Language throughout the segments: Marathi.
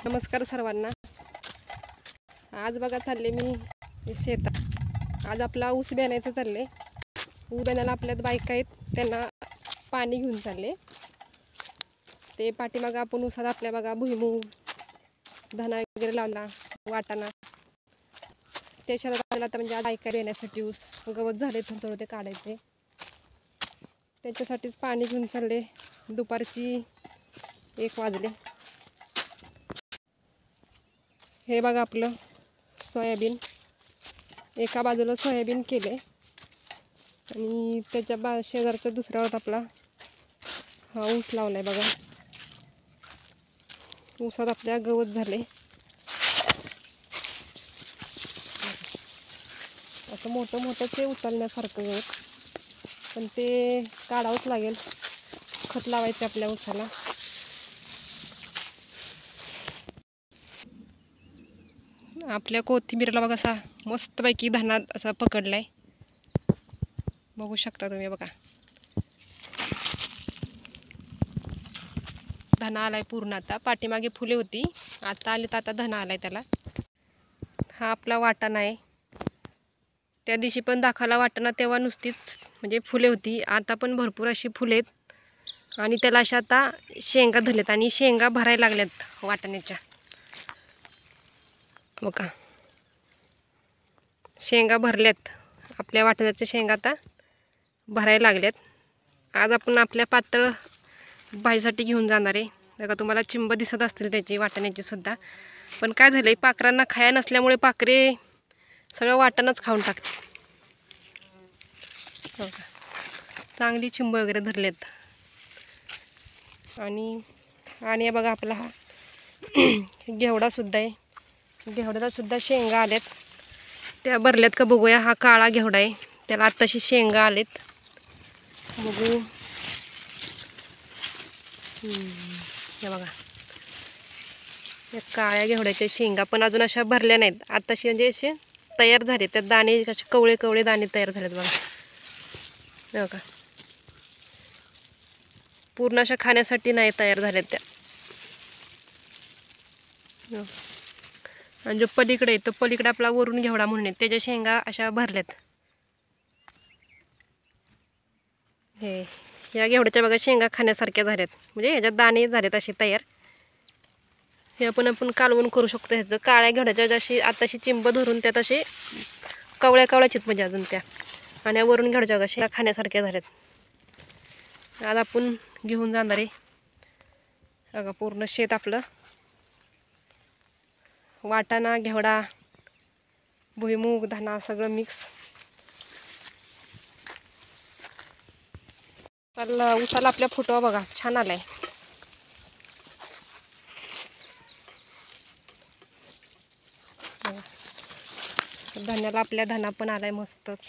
नमस्कार सर्वांना। आज बघा चालले मी शेतात। आज आपला ऊस बेण्याचं चालले। ऊस बेण्याला आपल्यात बायका आहेत, त्यांना पाणी घेऊन चालले ते पाठीमागं आपण ऊसात आपल्या बघा भुईमूग धना वगैरे लावला, वाटाणा ते शेतात आपल्याला आता म्हणजे बायका बेण्यासाठी ऊस गवत झाले थोडं थोडं ते काढायचे, त्याच्यासाठीच पाणी घेऊन चालले। दुपारची 1 वाजले। हे बघा आपलं सोयाबीन, एका बाजूला सोयाबीन केले आणि त्याच्या शेजारचा दुसऱ्यावर आपला हा ऊस लावलाय बघा। ऊसात आपल्या गवत झाले, असं मोठं मोठं ते उचलण्यासारखं गवत, पण ते काढावंच लागेल, खत लावायचे आपल्या ऊसाला। आपल्या कोथिंबीरला बघा असा मस्तपैकी धना असा पकडलाय, बघू शकता तुम्ही बघा। धना आलाय पूर्ण, आता पाठीमागे फुले होती, आता आले तर आता धना आलाय त्याला। हा आपला वाटाणा आहे, त्या दिवशी पण दाखवला वाटाणा, तेव्हा नुसतीच म्हणजे फुले होती, आता पण भरपूर अशी फुले आहेत आणि त्याला अशा आता शेंगा धरलेत आणि शेंगा भरायला लागल्यात वाटाण्याच्या बघा। शेंगा भरल्यात, आपल्या वाटाण्याच्या शेंगा आता भरायला लागल्यात। आज आपण आपल्या पातळ भाजीसाठी घेऊन जाणार आहे बघा। तुम्हाला चिंब दिसत असतील त्याची वाटाण्याची सुद्धा, पण काय झालंय पाखरांना खाया नसल्यामुळे पाखरे सगळं वाटाणच खाऊन टाकते बघा। चांगली चिंब वगैरे धरलेत आणि बघा आपला हा घेवडा सुद्धा आहे, घेवड्याला सुद्धा शेंगा आल्यात, त्या भरल्यात का बघूया। हा काळा घेवडा आहे, त्याला आत्ताशी शेंगा आलेत, बघू। हे बघा, या काळ्या घेवड्याच्या शेंगा पण अजून अशा भरल्या नाहीत, आत्ताशी म्हणजे असे तयार झाले, त्यात दाणे कसे कवळे कवळे दाणे तयार झालेत बघा। बघा पूर्ण अशा खाण्यासाठी नाही तयार झाल्यात त्या। आणि जो पलीकडे तो पलीकडे आपला वरून घेवडा म्हणून आहे, त्याच्या शेंगा अशा भरल्यात। हे या घेवड्याच्या बघा शेंगा खाण्यासारख्या झाल्यात, म्हणजे ह्याच्यात दाणे झालेत असे तयार। हे आपण कालवण करू शकतो ह्याचं। काळ्या घेवड्याच्या जशी आताशी चिंब धरून त्यात असे कवळ्या कवळ्याचीत म्हणजे अजून त्या, आणि वरून घेवड्याच्या बघा शेंगा खाण्यासारख्या झाल्यात। आज आपण घेऊन जाणार आहे बघा पूर्ण शेत आपलं, वाटाणा घेवडा भुईमूग धना सगळं मिक्स। उसाला आपल्या फुटवा बघा छान आलाय, धन्याला आपल्या धना पण आलाय मस्तच।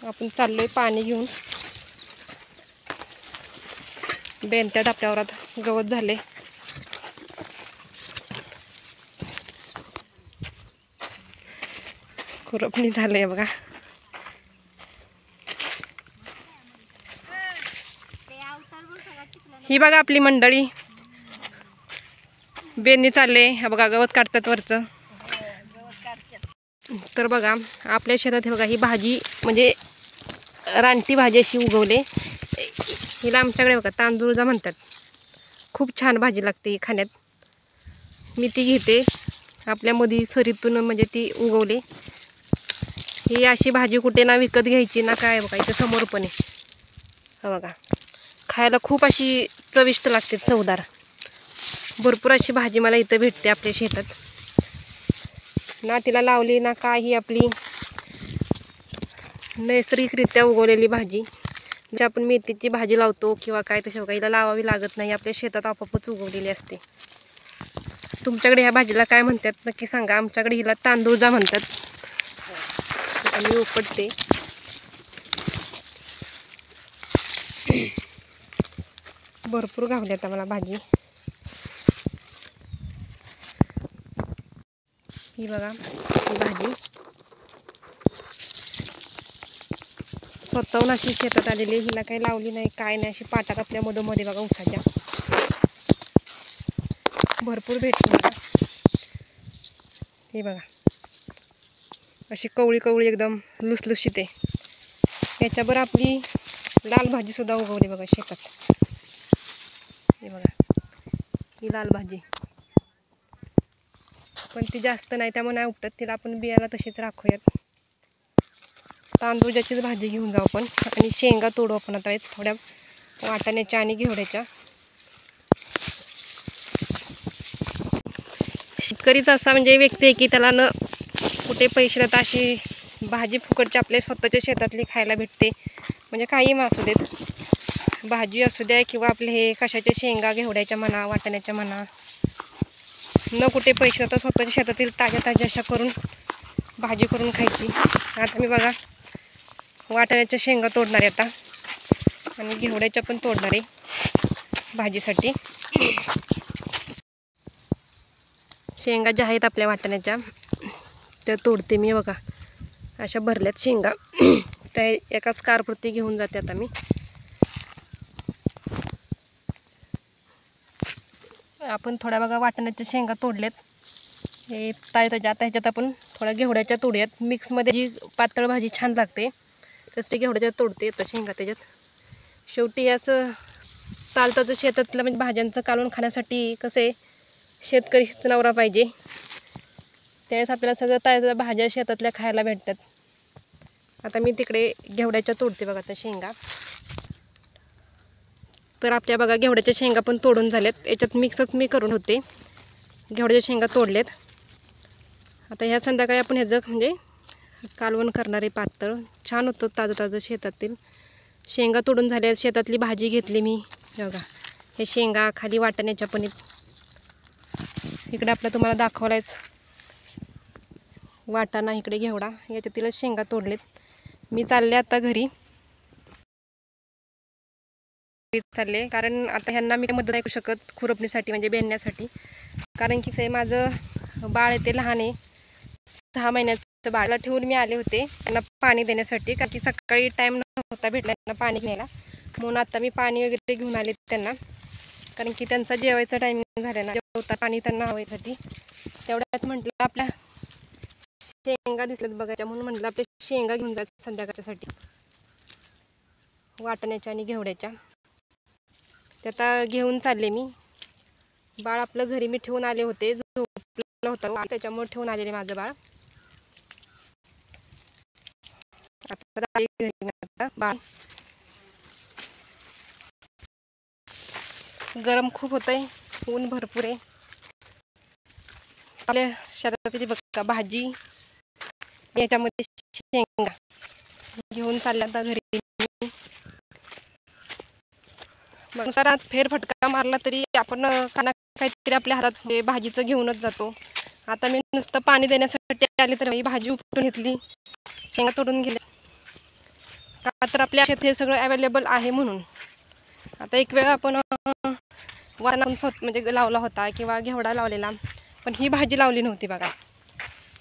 आपण चाललोय पाणी घेऊन, बेंत्यात आपल्यावर आता गवत झाले, खुरपणी झालंय बघा। ही बघा आपली मंडळी बेंनी चालले, हा बघा गवत काढतात वरचं। तर बघा आपल्या शेतात हे बघा ही भाजी म्हणजे रानटी भाजी अशी उगवले, हिला आमच्याकडे बघा तांदूळजा म्हणतात। खूप छान भाजी लागते ही खाण्यात। मी ती घेते आपल्या मध्ये सरीतून, म्हणजे ती उगवली। ही अशी भाजी कुठे ना विकत घ्यायची ना काय, बघा इथे समोर पण आहे बघा। खायला खूप अशी चविष्ट लागते, चवदार। भरपूर अशी भाजी मला इथं भेटते आपल्या शेतात, ना तिला लावली ना काय, ही आपली नैसर्गिकरित्या उगवलेली भाजी। जे आपण मेथीची भाजी लावतो किंवा काय, तशी बघा हिला लावावी लागत नाही, आपल्या शेतात आपोआपच उगवलेली असते। तुमच्याकडे ह्या भाजीला काय म्हणतात नक्की सांगा। आमच्याकडे हिला तांदूळजा म्हणतात। मी उपटते, भरपूर गावली आता मला भाजी। ही बघा ही भाजी स्वतःहून अशी शेतात आलेली, हिला काही लावली नाही काय नाही, अशी पाटात आपल्या मधोमध्ये बघा उसाच्या। भरपूर भेटते बघा. हे बघा अशी कवळी कवळी एकदम लुसलुशीत आहे. याच्यावर आपली लाल भाजीसुद्धा उगवली बघा शेतात. हे बघा ही लाल भाजी, पण ती जास्त नाही त्यामुळे नाही उपटत. तिला आपण बियाला तशीच राखूयात. तांदूळाचीच भाजी घेऊन जाऊ आपण. आणि शेंगा तोडू आपण आता थोड्या वाटाण्याच्या आणि घेवड्याच्या. शेतकरीच असा म्हणजे व्यक्ती आहे की त्याला न कुठे पैसे देता अशी भाजी फुकटची आपल्या स्वतःच्या शेतातली खायला भेटते. म्हणजे काही असू देत, भाजी असू द्या किंवा आपले हे कशाच्या शेंगा घेवड्याच्या म्हणा, वाटाण्याच्या म्हणा, न कुठे पैसे देता स्वतःच्या शेतातील ताज्या ताज्या अशा करून भाजी करून खायची. आता मी बघा वाटाण्याच्या शेंगा तोडणार आहे आता, आणि घेवड्याच्या पण तोडणार आहे भाजीसाठी. शेंगा ज्या आहेत आपल्या वाटाण्याच्या त्या तोडते मी बघा. अशा भरल्यात शेंगा. त्या एका स्कारपुरती घेऊन जाते आता मी. आपण थोड्या बघा वाटाण्याच्या शेंगा तोडल्यात. हे ताज्या. आता ह्याच्यात आपण थोड्या घेवड्याच्या तोडूयात. मिक्समध्ये जी पातळ भाजी छान लागते तसं ते घेवड्याच्या तोडते आता शेंगा त्याच्यात. शेवटी असं चालताचं शेतातलं म्हणजे भाज्यांचं कालवण खाण्यासाठी कसं आहे, शेतकरीच नवरा पाहिजे. त्यावेळेस आपल्याला सगळं ताज्या भाज्या शेतातल्या खायला भेटतात. आता मी तिकडे घेवड्याच्या तोडते बघा त्या शेंगा. तर आपल्या बघा घेवड्याच्या शेंगा पण तोडून झाल्यात. याच्यात मिक्सच मी करून होते. घेवड्याच्या शेंगा तोडलेत. आता ह्या संध्याकाळी आपण ह्याचं म्हणजे कालवण करणार आहे पातळ. छान होतं ताजं ताजं शेतातील. शेंगा तोडून झाल्या. शेतातली भाजी घेतली मी बघा. हे शेंगा खाली वाटाण्याच्या पण इकडे आपलं तुम्हाला दाखवलायच वाटाणा, इकडे घेवडा. याच्यातीलच शेंगा तोडलेत. मी चालले आता घरी चालले, कारण आता ह्यांना मी मदत नाही करू शकत खुरपणीसाठी म्हणजे बेंडण्यासाठी. कारण की ते माझं बाळ आहे ते लहान आहे, 6 महिन्याचं बाळाला ठेवून मी आले होते त्यांना पाणी देण्यासाठी. कारण की सकाळी टाईम नव्हता भेटला त्यांना पाणी घ्यायला, म्हणून आता मी पाणी वगैरे घेऊन आले त्यांना. कारण की त्यांचा जेवायचा टायमिंग झाला ना, जेवता पाणी त्यांना हवायसाठी. तेवढ्यात म्हटलं आपल्या शेंगा दिसल्यात बघायच्या, म्हणून म्हटलं आपल्या शेंगा घेऊन जायचं संध्याकाळच्यासाठी वाटाण्याच्या आणि घेवड्याच्या. ते आता घेऊन चालले मी. बाळ आपलं घरी मी ठेवून आले होते, झोपलं होतं त्याच्यामुळे ठेवून आलेले माझं बाळ. आता घरी बाळ गरम खूप होतंय, ऊन भरपूर आहे. आपल्या शेतातली बघा भाजी, याच्यामध्ये शेंगा घेऊन चालल्या आता घरी. मग सरात फेरफटका मारला तरी आपण काहीतरी आपल्या हातात भाजीचं घेऊनच जातो. आता मी नुसतं पाणी देण्यासाठी आले तर ही भाजी उपटून घेतली, शेंगा तोडून गेले. का तर आपल्या शेतात हे सगळं अवेलेबल आहे म्हणून. आता एक वेळ आपण वाटाणा म्हणजे लावला होता किंवा घेवडा लावलेला, पण ही भाजी लावली नव्हती बघा.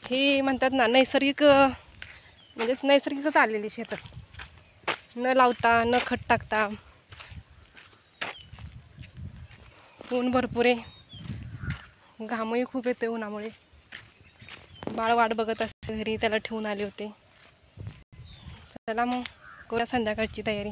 ही म्हणतात ना नैसर्गिक, म्हणजे नैसर्गिकच आलेली शेतात, न लावता न खत टाकता. ऊन भरपूर आहे, घामही खूप येतोय उन्हामुळे. बाळ वाट बघत असते घरी, त्याला ठेवून आले होते. चला मग करूया संध्याकाळची तयारी.